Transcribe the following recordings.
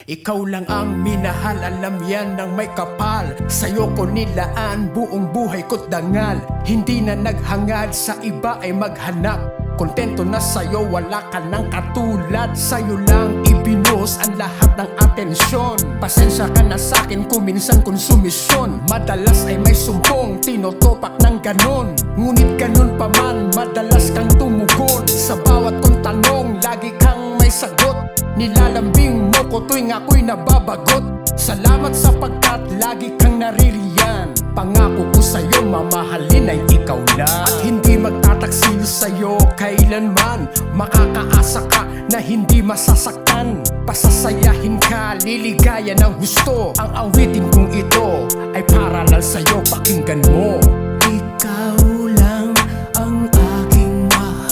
Ikaw lang ang minahal, alam yan ng may kapal. Sa'yo ko nilaan, buong buhay ko't dangal. Hindi na naghangad, sa iba ay maghanap. Kontento na sa'yo, wala ka nang katulad. Sa'yo lang ibinuhos ang lahat ng atensyon. Pasensya ka na sa'kin kung minsan konsumisyon. Madalas ay may sumpong, tinotopak ng ganon. Ngunit ganon pa man, madalas kang tumugon. Sa bawat kong tanong, lagi kang may sagot. Nilalambing mo ko tuwing ako'y nababagot. Salamat sapagkat lagi kang naririyan. Pangako ko sa'yo, mamahalin ay ikaw lang. At hindi magtataksil sa'yo kailanman. Makakaasa ka na hindi masasaktan. Pasasayahin ka, liligaya ng husto. Ang awitin kong ito ay paralal sa'yo, pakinggan mo. Ikaw lang ang aking mahal.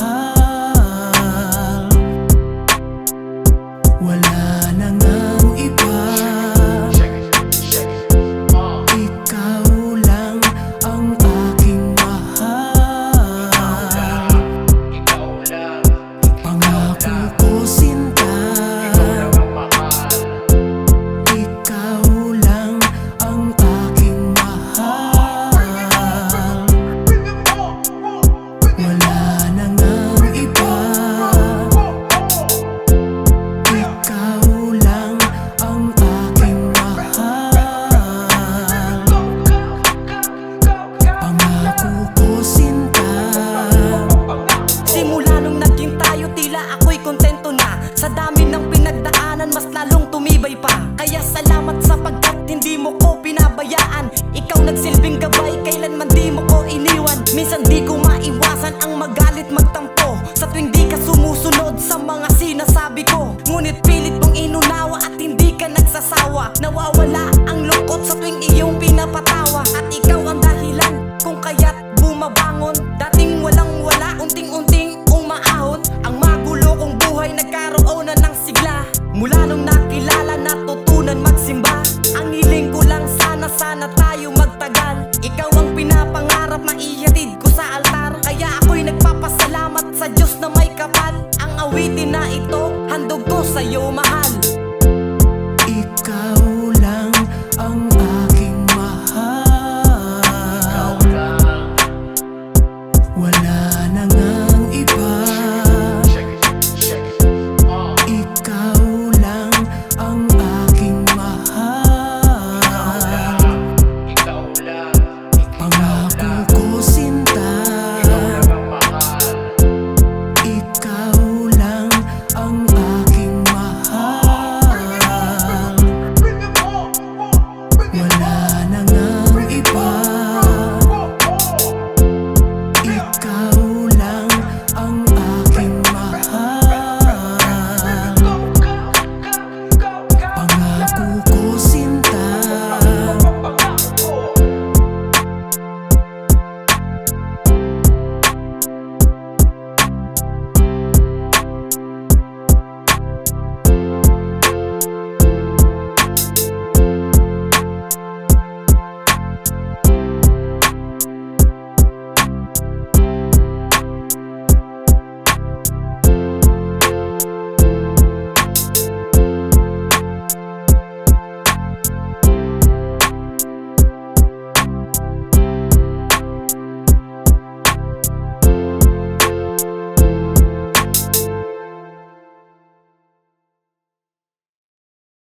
Wala na ngang iba. Ikaw lang ang aking mahal. Pangako ko sinta. Ikaw lang ang aking mahal. Wala na ngang iba. Ikaw lang ang aking mahal. Pangako ko sinta. Simula nung naging tayo, tila ako'y kontento na. Sa dami ng pinagdaanan, mas lalong tumibay pa. Kaya salamat sapagkat hindi mo ko pinabayaan. Ikaw nagsilbing gabay, kailanman di mo ko iniwan. Minsan di ko maiwasan ang magalit magtampo sa tuwing di ka sumusunod sa mga sinasabi ko. Ngunit pilit mong inunawa at hindi ka nagsasawa. Nawawala ang lungkot sa tuwing iyong pinapatawa. At ikaw ang dahilan kung kaya't bumabangon. Dating walang-wala, unting-unting umaahon. Ang magulo kong buhay nagkaroon na ng sigla. Mula nung nakilala, natutunan magsimba. Ang hiling ko lang sana tayo magtagal. Ikaw ang pinapangarap, maihatid ko sa altar. Kaya ako'y nagpapasalamat sa Diyos na may kapal. Ang awitin na ito, handog ko sa'yo mahal.